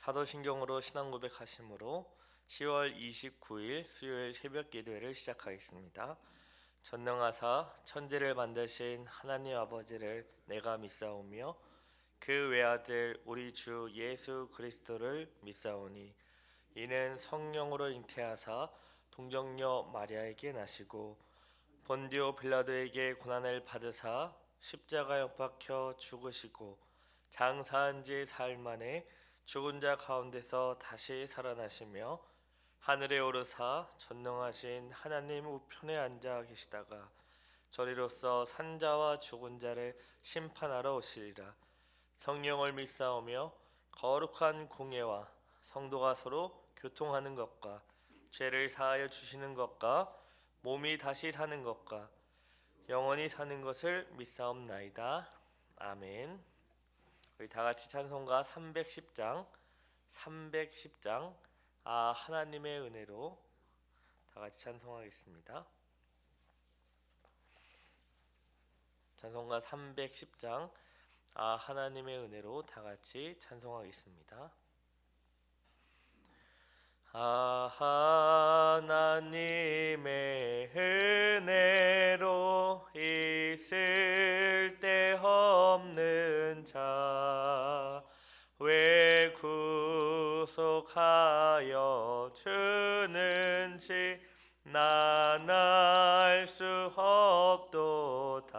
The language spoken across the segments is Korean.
사도신경으로 신앙 고백하심으로 10월 29일 수요일 새벽 기도회를 시작하겠습니다. 전능하사 천지를 만드신 하나님 아버지를 내가 믿사오며 그 외아들 우리 주 예수 그리스도를 믿사오니 이는 성령으로 잉태하사 동정녀 마리아에게 나시고 본디오 빌라도에게 고난을 받으사 십자가에 못 박혀 죽으시고 장사한 지 사흘 만에 죽은 자 가운데서 다시 살아나시며 하늘에 오르사 전능하신 하나님 우편에 앉아 계시다가 저리로서 산자와 죽은 자를 심판하러 오시리라. 성령을 믿사오며 거룩한 공예와 성도가 서로 교통하는 것과 죄를 사하여 주시는 것과 몸이 다시 사는 것과 영원히 사는 것을 믿사옵나이다. 아멘. 우리 다 같이 찬송가 310장 하나님의 은혜로 다 같이 찬송하겠습니다. 찬송가 310장 하나님의 은혜로 다 같이 찬송하겠습니다. 하나님의 은혜로 있을 데 없는 자 왜 구속하여 주는지 난 알 수 없도다.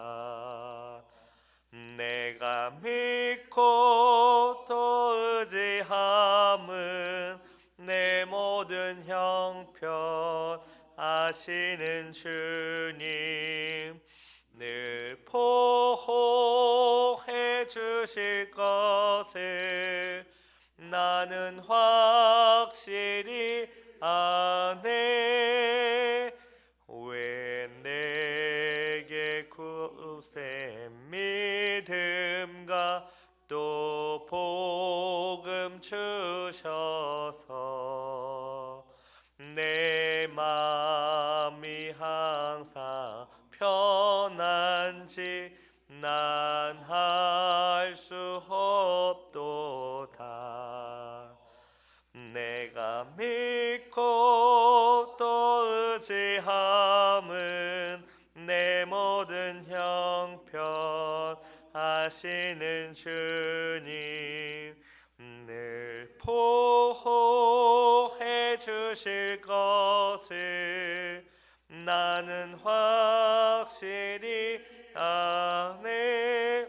내가 믿고 또 의지함은 내 모든 형편 아시는 주님 늘 보호해 주실 것을 나는 확실히 아네. 왜 내게 굳센 믿음과 또 복음 주셔서 내 마음이 항상 편한지 난 알 수 없도다. 내가 믿고 또 의지함은 내 모든 형편 아시는 주님 늘 보호해 주실 것을 나는 확실히 아네.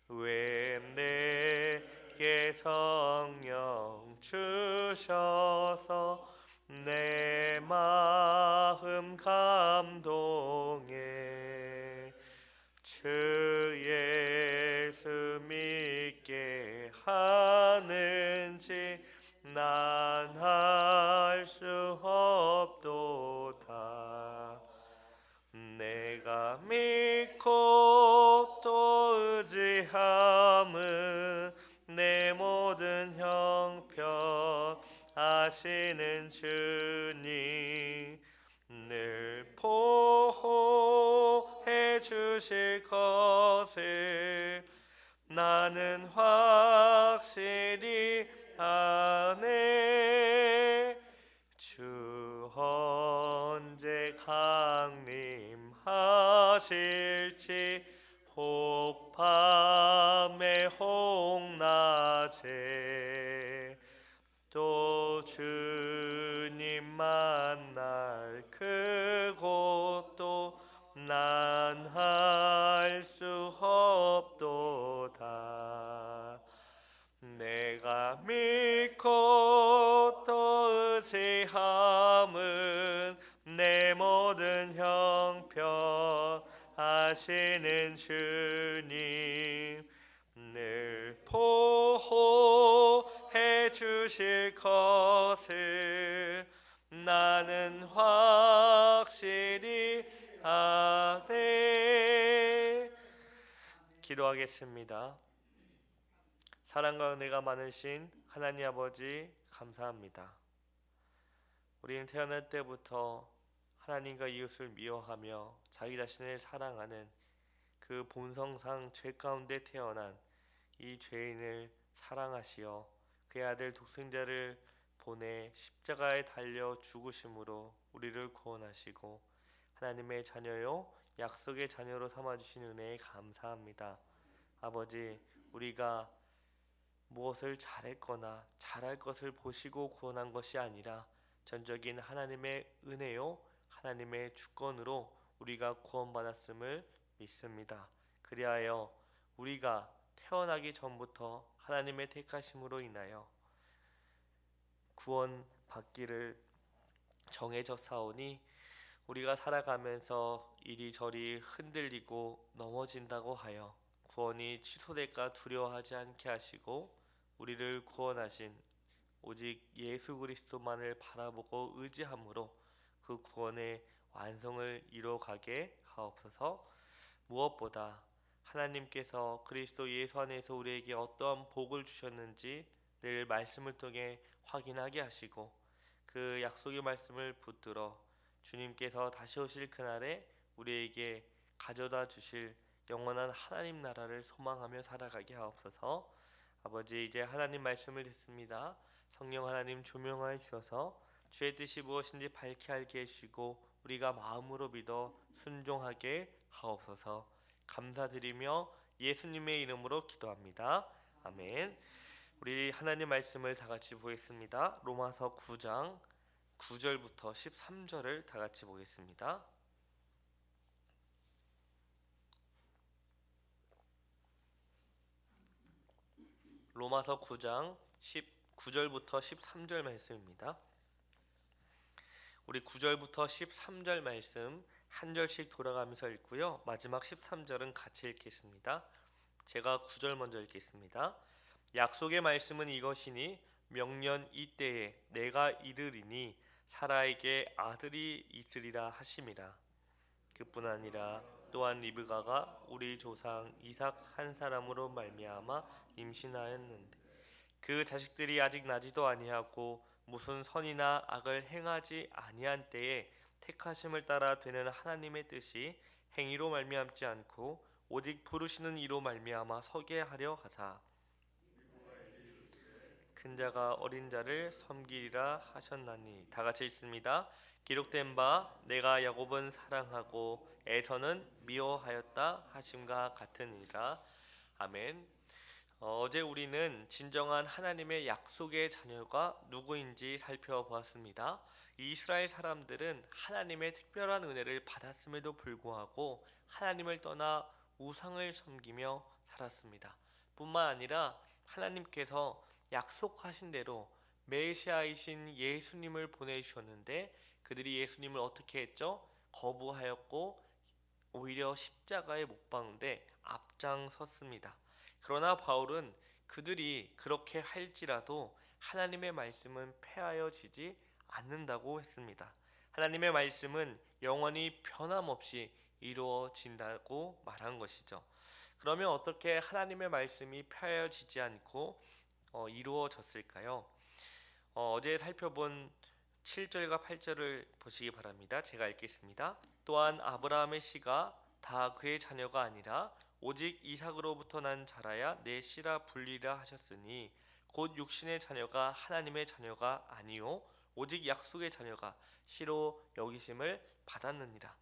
왜 내게 성령 주셔서 내 마음 감동해 주 예수 믿게 하는지 난 알 수 없도다. 내가 믿고 또 의지함은 내 모든 형편 아시는 주님 늘 보호해 주실 것을 나는 확실히 아네. 주 언제 강림하실지 혹 밤에 혹 낮에 또 주님 만날 그곳도 난 알 수 없도다. 내가 믿고 또 의지함은 내 모든 형편 아시는 주님 늘 보호해 주실 것을 나는 확실히 아네. 기도하겠습니다. 사랑과 은혜가 많으신 하나님 아버지 감사합니다. 우리는 태어날 때부터 하나님과 이웃을 미워하며 자기 자신을 사랑하는 그 본성상 죄 가운데 태어난 이 죄인을 사랑하시어 그의 아들 독생자를 보내 십자가에 달려 죽으심으로 우리를 구원하시고 하나님의 자녀요 약속의 자녀로 삼아주신 은혜에 감사합니다. 아버지, 우리가 무엇을 잘했거나 잘할 것을 보시고 구원한 것이 아니라 전적인 하나님의 은혜요 하나님의 주권으로 우리가 구원받았음을 믿습니다. 그리하여 우리가 태어나기 전부터 하나님의 택하심으로 인하여 구원받기를 정해져 사오니 우리가 살아가면서 이리저리 흔들리고 넘어진다고 하여 구원이 취소될까 두려워하지 않게 하시고 우리를 구원하신 오직 예수 그리스도만을 바라보고 의지함으로 그 구원의 완성을 이루어가게 하옵소서. 무엇보다 하나님께서 그리스도 예수 안에서 우리에게 어떠한 복을 주셨는지 늘 말씀을 통해 확인하게 하시고 그 약속의 말씀을 붙들어 주님께서 다시 오실 그날에 우리에게 가져다 주실 영원한 하나님 나라를 소망하며 살아가게 하옵소서. 아버지, 이제 하나님 말씀을 듣습니다. 성령 하나님 조명하여 주셔서 주의 뜻이 무엇인지 밝게 알게 해주시고 우리가 마음으로 믿어 순종하게 하옵소서. 감사드리며 예수님의 이름으로 기도합니다. 아멘. 우리 하나님 말씀을 다 같이 보겠습니다. 로마서 9장 9절부터 13절을 다 같이 보겠습니다. 로마서 9장 19절부터 13절 말씀입니다. 우리 9절부터 13절 말씀 한 절씩 돌아가면서 읽고요. 마지막 13절은 같이 읽겠습니다. 제가 9절 먼저 읽겠습니다. 약속의 말씀은 이것이니 명년 이때에 내가 이르리니 사라에게 아들이 있으리라 하심이라. 그뿐 아니라 또한 리브가가 우리 조상 이삭 한 사람으로 말미암아 임신하였는데 그 자식들이 아직 나지도 아니하고 무슨 선이나 악을 행하지 아니한 때에 택하심을 따라 되는 하나님의 뜻이 행위로 말미암지 않고 오직 부르시는 이로 말미암아 서게 하려 하사 큰 자가 어린 자를 섬기리라 하셨나니. 다 같이 읽습니다. 기록된 바 내가 야곱은 사랑하고 에서는 미워하였다 하심과 같으니라. 아멘. 어제 우리는 진정한 하나님의 약속의 자녀가 누구인지 살펴보았습니다. 이스라엘 사람들은 하나님의 특별한 은혜를 받았음에도 불구하고 하나님을 떠나 우상을 섬기며 살았습니다. 뿐만 아니라 하나님께서 약속하신 대로 메시아이신 예수님을 보내주셨는데 그들이 예수님을 어떻게 했죠? 거부하였고 오히려 십자가에 못 박는데 앞장섰습니다. 그러나 바울은 그들이 그렇게 할지라도 하나님의 말씀은 폐하여지지 않는다고 했습니다. 하나님의 말씀은 영원히 변함없이 이루어진다고 말한 것이죠. 그러면 어떻게 하나님의 말씀이 폐하여지지 않고 이루어졌을까요? 어제 살펴본 7절과 8절을 보시기 바랍니다. 제가 읽겠습니다. 또한 아브라함의 씨가 다 그의 자녀가 아니라 오직 이삭으로부터 난 자라야 내 씨라 불리라 하셨으니 곧 육신의 자녀가 하나님의 자녀가 아니요 오직 약속의 자녀가 씨로 여기심을 받았느니라.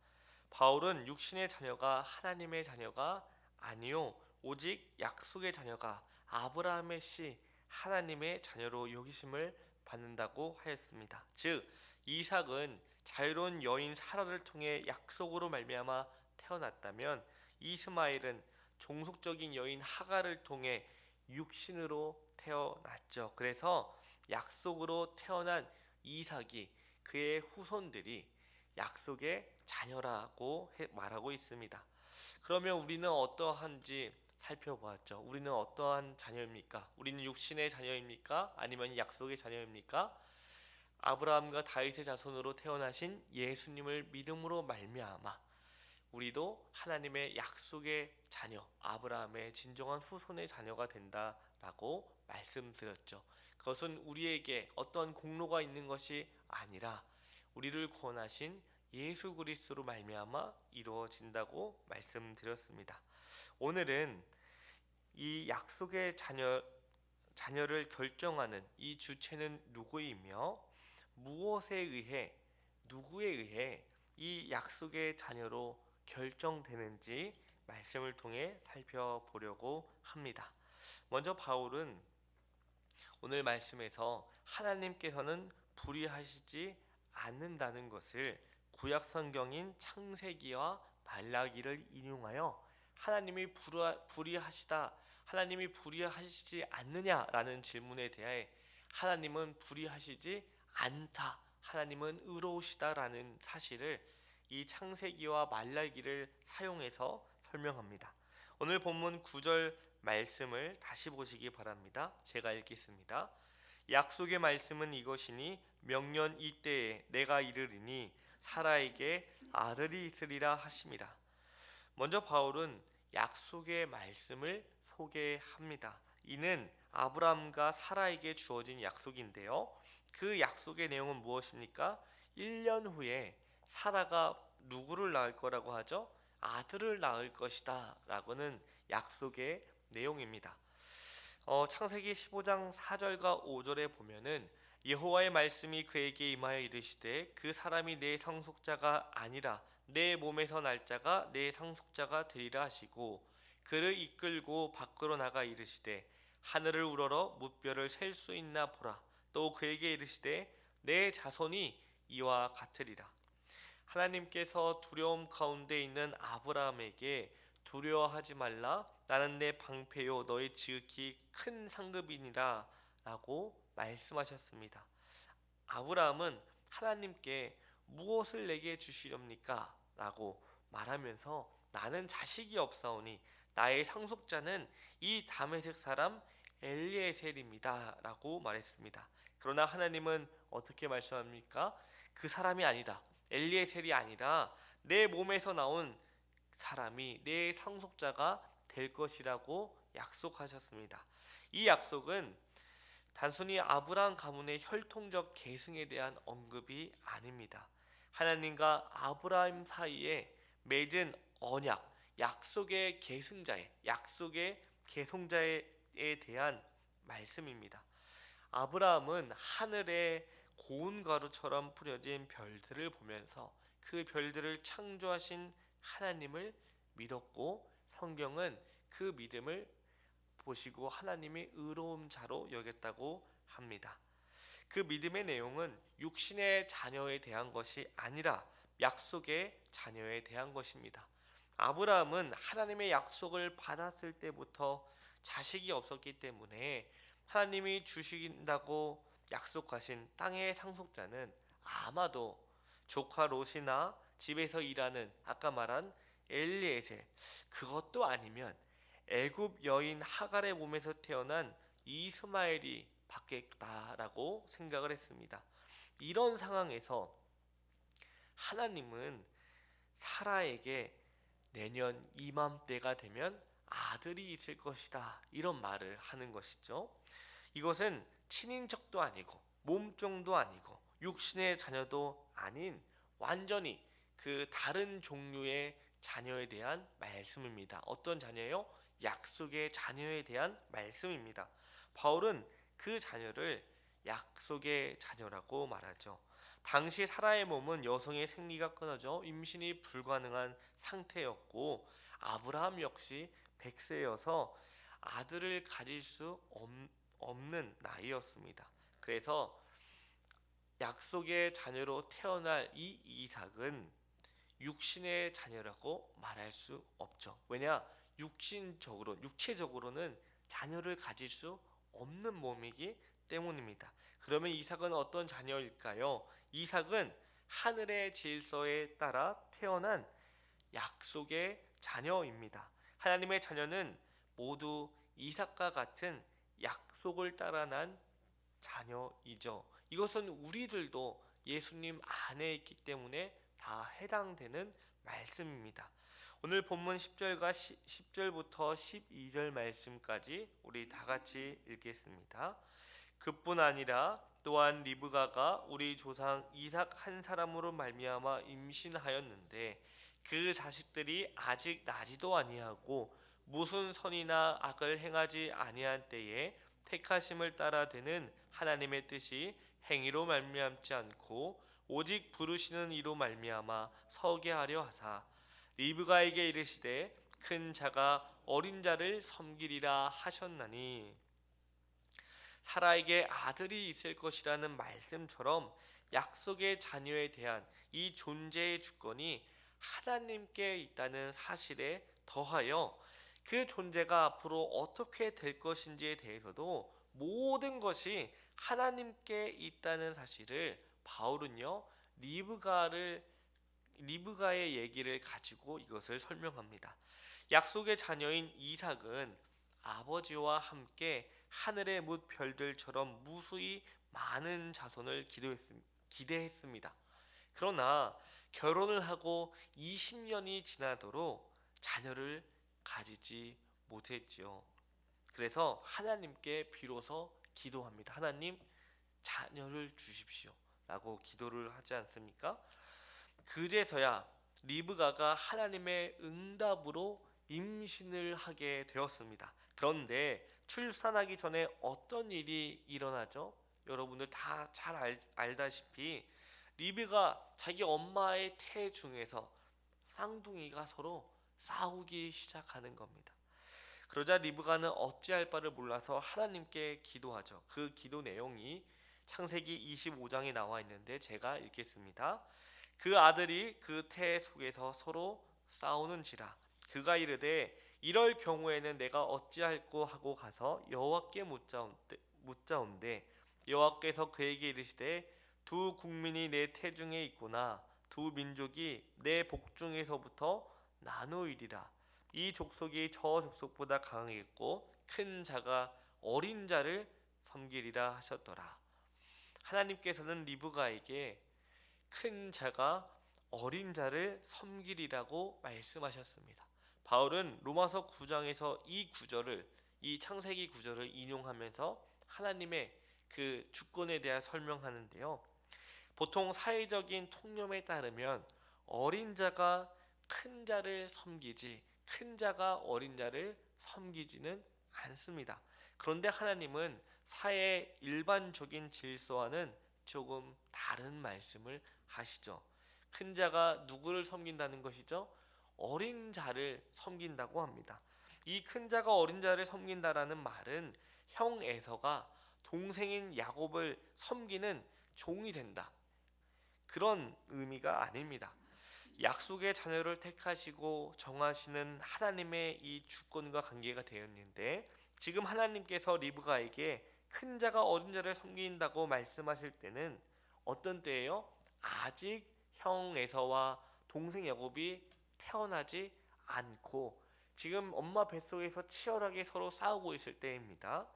바울은 육신의 자녀가 하나님의 자녀가 아니요 오직 약속의 자녀가 아브라함의 씨 하나님의 자녀로 여기심을 받는다고 하였습니다. 즉 이삭은 자유로운 여인 사라를 통해 약속으로 말미암아 태어났다면 이스마엘은 종속적인 여인 하갈을 통해 육신으로 태어났죠. 그래서 약속으로 태어난 이삭이 그의 후손들이 약속의 자녀라고 말하고 있습니다. 그러면 우리는 어떠한지 살펴보았죠. 우리는 어떠한 자녀입니까? 우리는 육신의 자녀입니까? 아니면 약속의 자녀입니까? 아브라함과 다윗의 자손으로 태어나신 예수님을 믿음으로 말미암아 우리도 하나님의 약속의 자녀, 아브라함의 진정한 후손의 자녀가 된다라고 말씀드렸죠. 그것은 우리에게 어떤 공로가 있는 것이 아니라 우리를 구원하신 예수 그리스도로 말미암아 이루어진다고 말씀드렸습니다. 오늘은 이 약속의 자녀 자녀를 결정하는 이 주체는 누구이며 무엇에 의해 누구에 의해 이 약속의 자녀로 결정되는지 말씀을 통해 살펴보려고 합니다. 먼저 바울은 오늘 말씀에서 하나님께서는 불의하시지 않는다는 것을 구약 성경인 창세기와 말라기를 인용하여 하나님이 불의하시지 않느냐라는 질문에 대해 하나님은 불의하시지 않다, 하나님은 의로우시다라는 사실을 이 창세기와 말라기를 사용해서 설명합니다. 오늘 본문 9절 말씀을 다시 보시기 바랍니다. 제가 읽겠습니다. 약속의 말씀은 이것이니 명년 이때에 내가 이르리니 사라에게 아들이 있으리라 하심이라. 먼저 바울은 약속의 말씀을 소개합니다. 이는 아브라함과 사라에게 주어진 약속인데요. 그 약속의 내용은 무엇입니까? 1년 후에 사라가 누구를 낳을 거라고 하죠? 아들을 낳을 것이다 라고는 약속의 내용입니다. 창세기 15장 4절과 5절에 보면은 여호와의 말씀이 그에게 임하여 이르시되 그 사람이 내 상속자가 아니라 내 몸에서 날 자가 내 상속자가 되리라 하시고 그를 이끌고 밖으로 나가 이르시되 하늘을 우러러 무뼈를 셀 수 있나 보라. 또 그에게 이르시되 내 자손이 이와 같으리라. 하나님께서 두려움 가운데 있는 아브라함에게 두려워하지 말라, 나는 내 방패요 너의 지극히 큰 상급이니라 라고 말씀하셨습니다. 아브라함은 하나님께 무엇을 내게 주시렵니까? 라고 말하면서 나는 자식이 없사오니 나의 상속자는 이 다메섹 사람 엘리에셀입니다 라고 말했습니다. 그러나 하나님은 어떻게 말씀합니까? 그 사람이 아니다, 엘리에셀이 아니라 내 몸에서 나온 사람이 내 상속자가 될 것이라고 약속하셨습니다. 이 약속은 단순히 아브라함 가문의 혈통적 계승에 대한 언급이 아닙니다. 하나님과 아브라함 사이에 맺은 언약, 약속의 계승자에 대한 말씀입니다. 아브라함은 하늘의 고운 가루처럼 뿌려진 별들을 보면서 그 별들을 창조하신 하나님을 믿었고, 성경은 그 믿음을 보시고 하나님의 의로운 자로 여겼다고 합니다. 그 믿음의 내용은 육신의 자녀에 대한 것이 아니라 약속의 자녀에 대한 것입니다. 아브라함은 하나님의 약속을 받았을 때부터 자식이 없었기 때문에 하나님이 주신다고 약속하신 땅의 상속자는 아마도 조카 롯이나 집에서 일하는 아까 말한 엘리에셀, 그것도 아니면 애굽 여인 하갈의 몸에서 태어난 이스마엘이 받겠다라고 생각을 했습니다. 이런 상황에서 하나님은 사라에게 내년 이맘때가 되면 아들이 있을 것이다 이런 말을 하는 것이죠. 이것은 친인척도 아니고 몸종도 아니고 육신의 자녀도 아닌 완전히 그 다른 종류의 자녀에 대한 말씀입니다. 어떤 자녀요? 약속의 자녀에 대한 말씀입니다. 바울은 그 자녀를 약속의 자녀라고 말하죠. 당시 사라의 몸은 여성의 생리가 끊어져 임신이 불가능한 상태였고 아브라함 역시 100세여서 아들을 가질 수 없는 나이였습니다. 그래서 약속의 자녀로 태어날 이 이삭은 육신의 자녀라고 말할 수 없죠. 왜냐? 육체적으로는 자녀를 가질 수 없는 몸이기 때문입니다. 그러면 이삭은 어떤 자녀일까요? 이삭은 하늘의 질서에 따라 태어난 약속의 자녀입니다. 하나님의 자녀는 모두 이삭과 같은 약속을 따라 난 자녀이죠. 이것은 우리들도 예수님 안에 있기 때문에 다 해당되는 말씀입니다. 오늘 본문 10절부터 12절 말씀까지 우리 다 같이 읽겠습니다. 그뿐 아니라 또한 리브가가 우리 조상 이삭 한 사람으로 말미암아 임신하였는데 그 자식들이 아직 나지도 아니하고 무슨 선이나 악을 행하지 아니한 때에 택하심을 따라 되는 하나님의 뜻이 행위로 말미암지 않고 오직 부르시는 이로 말미암아 서게 하려 하사 리브가에게 이르시되 큰 자가 어린 자를 섬기리라 하셨나니, 사라에게 아들이 있을 것이라는 말씀처럼 약속의 자녀에 대한 이 존재의 주권이 하나님께 있다는 사실에 더하여 그 존재가 앞으로 어떻게 될 것인지에 대해서도 모든 것이 하나님께 있다는 사실을 바울은요 리브가의 얘기를 가지고 이것을 설명합니다. 약속의 자녀인 이삭은 아버지와 함께 하늘의 뭇 별들처럼 무수히 많은 자손을 기대했습니다. 그러나 결혼을 하고 20년이 지나도록 자녀를 가지지 못했지요. 그래서 하나님께 비로소 기도합니다. 하나님, 자녀를 주십시오 라고 기도를 하지 않습니까? 그제서야 리브가가 하나님의 응답으로 임신을 하게 되었습니다. 그런데 출산하기 전에 어떤 일이 일어나죠? 여러분들 다 잘 알다시피 리브가 자기 엄마의 태 중에서 쌍둥이가 서로 싸우기 시작하는 겁니다. 그러자 리브가는 어찌할 바를 몰라서 하나님께 기도하죠. 그 기도 내용이 창세기 25장에 나와 있는데 제가 읽겠습니다. 그 아들이 그 태 속에서 서로 싸우는지라 그가 이르되 이럴 경우에는 내가 어찌할꼬 하고 가서 여호와께 묻자온대 여호와께서 그에게 이르시되 두 국민이 내 태중에 있구나 두 민족이 내 복중에서부터 나누이리라 이 족속이 저 족속보다 강하겠고 큰 자가 어린 자를 섬기리라 하셨더라. 하나님께서는 리브가에게 큰 자가 어린 자를 섬기리라고 말씀하셨습니다. 바울은 로마서 9장에서 이 창세기 구절을 인용하면서 하나님의 그 주권에 대해 설명하는데요. 보통 사회적인 통념에 따르면 어린 자가 큰 자를 섬기지 큰 자가 어린 자를 섬기지는 않습니다. 그런데 하나님은 사회의 일반적인 질서와는 조금 다른 말씀을 하시죠. 큰 자가 누구를 섬긴다는 것이죠? 어린 자를 섬긴다고 합니다. 이 큰 자가 어린 자를 섬긴다라는 말은 형 에서가 동생인 야곱을 섬기는 종이 된다, 그런 의미가 아닙니다. 약속의 자녀를 택하시고 정하시는 하나님의 이 주권과 관계가 되었는데, 지금 하나님께서 리브가에게 큰 자가 어린 자를 섬긴다고 말씀하실 때는 어떤 때예요? 아직 형 에서와 동생 야곱이 태어나지 않고 지금 엄마 뱃속에서 치열하게 서로 싸우고 있을 때입니다.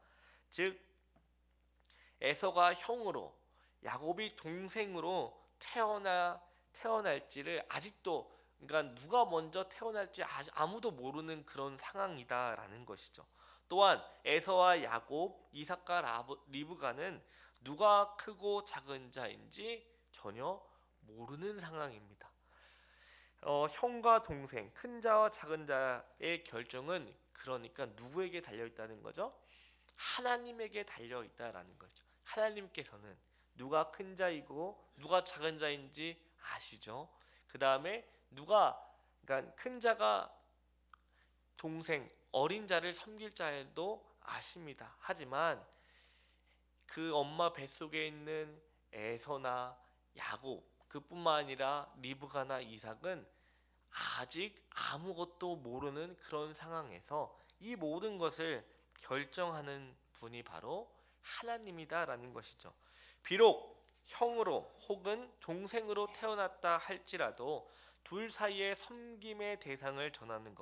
즉 에서가 형으로 야곱이 동생으로 태어날지를 아직도, 그러니까 누가 먼저 태어날지 아무도 모르는 그런 상황이다라는 것이죠. 또한 에서와 야곱, 이삭과 리브가는 누가 크고 작은 자인지 전혀 모르는 상황입니다. 형과 동생, 큰 자와 작은 자의 결정은 그러니까 누구에게 달려 있다는 거죠? 하나님에게 달려 있다라는 거죠. 하나님께서는 누가 큰 자이고 누가 작은 자인지 아시죠? 그 다음에 그러니까 큰 자가 동생, 어린 자를 섬길 자도 아십니다. 하지만 그 엄마 뱃속에 있는 에서나 야곱, 그뿐만 아니라 리브가나 이삭은 아직 아무것도 모르는 그런 상황에서 이 모든 것을 결정하는 분이 바로 하나님이다라는 것이죠. 비록 형으로 혹은 동생으로 태어났다 할지라도 둘 사이의 섬김의 대상을 전하는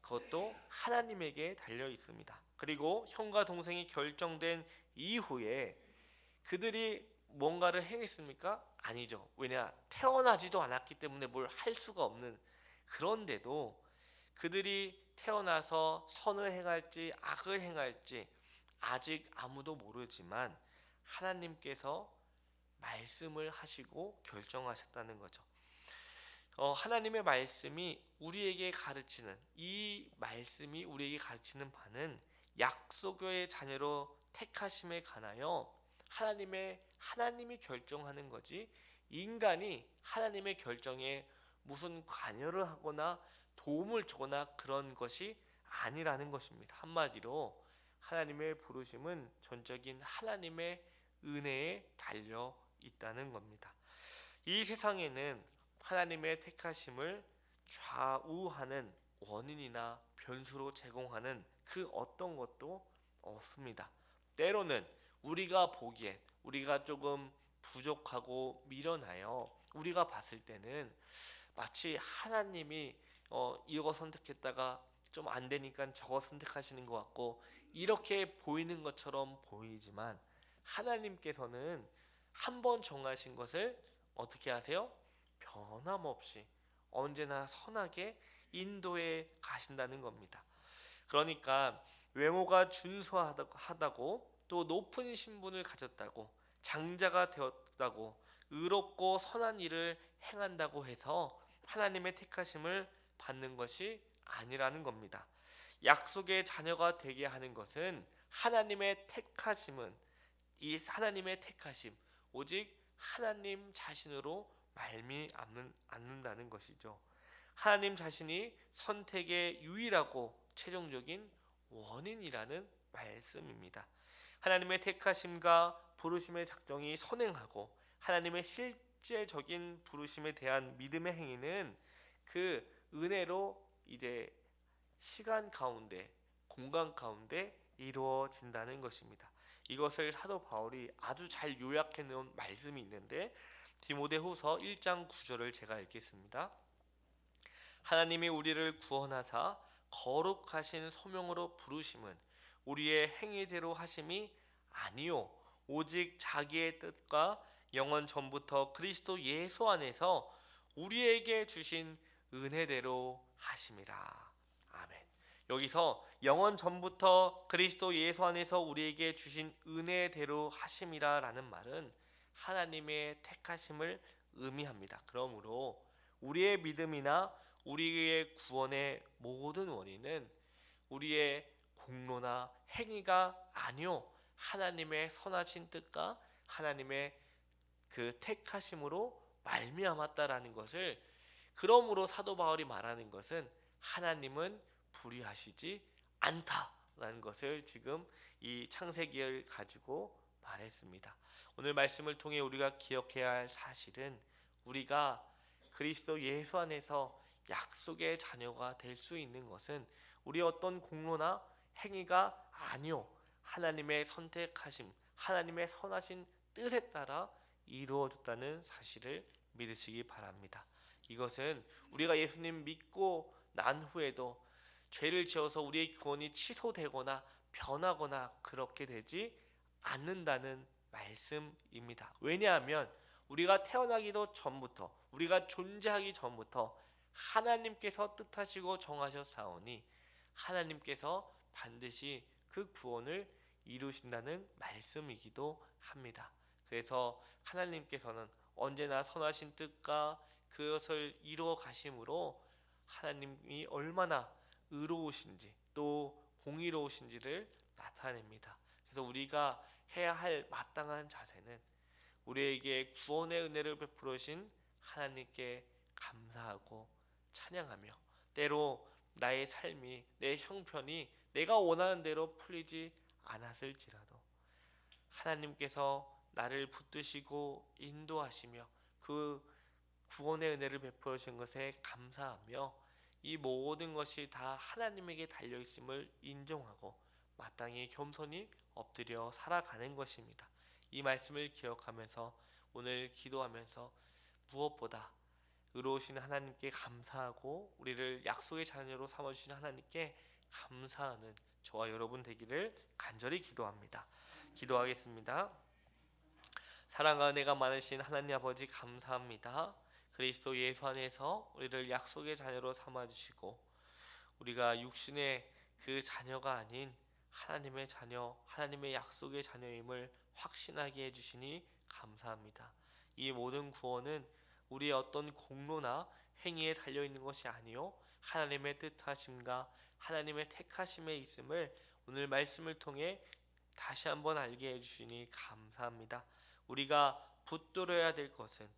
그것도 하나님에게 달려 있습니다. 그리고 형과 동생이 결정된 이후에 그들이 뭔가를 행했습니까? 아니죠. 왜냐? 태어나지도 않았기 때문에 뭘 할 수가 없는, 그런데도 그들이 태어나서 선을 행할지 악을 행할지 아직 아무도 모르지만 하나님께서 말씀을 하시고 결정하셨다는 거죠. 하나님의 말씀이 우리에게 가르치는, 이 말씀이 우리에게 가르치는 바는 약속의 자녀로 택하심에 관하여 하나님이 결정하는 거지, 인간이 하나님의 결정에 무슨 관여를 하거나 도움을 주거나 그런 것이 아니라는 것입니다. 한마디로 하나님의 부르심은 전적인 하나님의 은혜에 달려 있다는 겁니다. 이 세상에는 하나님의 택하심을 좌우하는 원인이나 변수로 제공하는 그 어떤 것도 없습니다. 때로는 우리가 보기엔 우리가 조금 부족하고 미련하여 우리가 봤을 때는 마치 하나님이 이거 선택했다가 좀 안 되니까 저거 선택하시는 것 같고 이렇게 보이는 것처럼 보이지만, 하나님께서는 한 번 정하신 것을 어떻게 하세요? 변함없이 언제나 선하게 인도해 가신다는 겁니다. 그러니까 외모가 준수하다고, 또 높은 신분을 가졌다고, 장자가 되었다고, 의롭고 선한 일을 행한다고 해서 하나님의 택하심을 받는 것이 아니라는 겁니다. 약속의 자녀가 되게 하는 것은 이 하나님의 택하심 오직 하나님 자신으로 말미암는다는 것이죠. 하나님 자신이 선택의 유일하고 최종적인 원인이라는 말씀입니다. 하나님의 택하심과 부르심의 작정이 선행하고 하나님의 실제적인 부르심에 대한 믿음의 행위는 그 은혜로 이제 시간 가운데, 공간 가운데 이루어진다는 것입니다. 이것을 사도 바울이 아주 잘 요약해 놓은 말씀이 있는데, 디모데후서 1장 9절을 제가 읽겠습니다. 하나님이 우리를 구원하사 거룩하신 소명으로 부르심은 우리의 행위대로 하심이 아니요 오직 자기의 뜻과 영원 전부터 그리스도 예수 안에서 우리에게 주신 은혜대로 하심이라. 아멘. 여기서 영원 전부터 그리스도 예수 안에서 우리에게 주신 은혜대로 하심이라 라는 말은 하나님의 택하심을 의미합니다. 그러므로 우리의 믿음이나 우리의 구원의 모든 원인은 우리의 공로나 행위가 아니요 하나님의 선하신 뜻과 하나님의 그 택하심으로 말미암았다라는 것을, 그러므로 사도 바울이 말하는 것은 하나님은 불의하시지 않다라는 것을 지금 이 창세기를 가지고 말했습니다. 오늘 말씀을 통해 우리가 기억해야 할 사실은, 우리가 그리스도 예수 안에서 약속의 자녀가 될 수 있는 것은 우리의 어떤 공로나 행위가 아니요 하나님의 선택하심, 하나님의 선하신 뜻에 따라 이루어졌다는 사실을 믿으시기 바랍니다. 이것은 우리가 예수님 믿고 난 후에도 죄를 지어서 우리의 구원이 취소되거나 변하거나 그렇게 되지 않는다는 말씀입니다. 왜냐하면 우리가 태어나기도 전부터, 우리가 존재하기 전부터 하나님께서 뜻하시고 정하셨사오니 하나님께서 반드시 그 구원을 이루신다는 말씀이기도 합니다. 그래서 하나님께서는 언제나 선하신 뜻과 그것을 이루어 가심으로 하나님이 얼마나 의로우신지 또 공의로우신지를 나타냅니다. 그래서 우리가 해야 할 마땅한 자세는 우리에게 구원의 은혜를 베풀으신 하나님께 감사하고 찬양하며, 때로 나의 삶이, 내 형편이 내가 원하는 대로 풀리지 않았을지라도 하나님께서 나를 붙드시고 인도하시며 그 구원의 은혜를 베풀어 주신 것에 감사하며, 이 모든 것이 다 하나님에게 달려있음을 인정하고 마땅히 겸손히 엎드려 살아가는 것입니다. 이 말씀을 기억하면서 오늘 기도하면서 무엇보다 의로우신 하나님께 감사하고 우리를 약속의 자녀로 삼아주신 하나님께 감사하는 저와 여러분 되기를 간절히 기도합니다. 기도하겠습니다. 사랑과 은혜가 많으신 하나님 아버지, 감사합니다. 그리스도 예수 안에서 우리를 약속의 자녀로 삼아주시고 우리가 육신의 그 자녀가 아닌 하나님의 자녀, 하나님의 약속의 자녀임을 확신하게 해주시니 감사합니다. 이 모든 구원은 우리의 어떤 공로나 행위에 달려있는 것이 아니요 하나님의 뜻하심과 하나님의 택하심에 있음을 오늘 말씀을 통해 다시 한번 알게 해주시니 감사합니다. 우리가 붙들어야 될 것은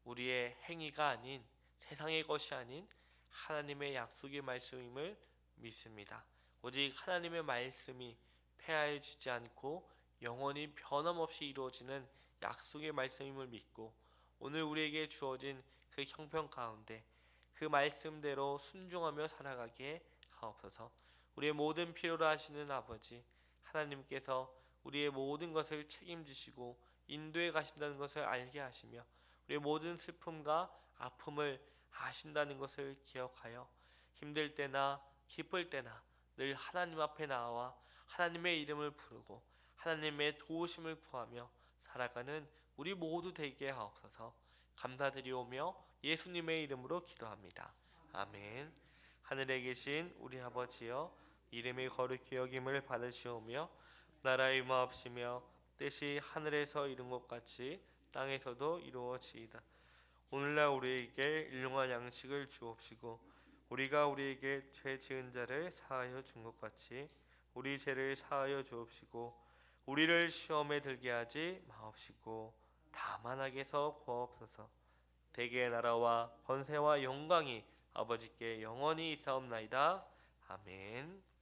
우리의 행위가 아닌, 세상의 것이 아닌 하나님의 약속의 말씀임을 믿습니다. 오직 하나님의 말씀이 폐하여지지 않고 영원히 변함없이 이루어지는 약속의 말씀임을 믿고, 오늘 우리에게 주어진 그 형편 가운데 그 말씀대로 순종하며 살아가게 하옵소서. 우리의 모든 필요로 하시는 아버지 하나님께서 우리의 모든 것을 책임지시고 인도해 가신다는 것을 알게 하시며, 우리의 모든 슬픔과 아픔을 아신다는 것을 기억하여 힘들 때나 기쁠 때나 늘 하나님 앞에 나와 하나님의 이름을 부르고 하나님의 도우심을 구하며 살아가는 우리 모두 되게 하옵소서. 감사드리오며 예수님의 이름으로 기도합니다. 아멘. 하늘에 계신 우리 아버지여, 이름이 거룩히 여김을 받으시오며 나라의 마옵시며 뜻이 하늘에서 이룬 것 같이 땅에서도 이루어지이다. 오늘날 우리에게 일용할 양식을 주옵시고, 우리가 우리에게 죄 지은 자를 사하여 준 것 같이 우리 죄를 사하여 주옵시고, 우리를 시험에 들게 하지 마옵시고 다만 악에서 구하옵소서. 대개의 나라와 권세와 영광이 아버지께 영원히 있사옵나이다. 아멘.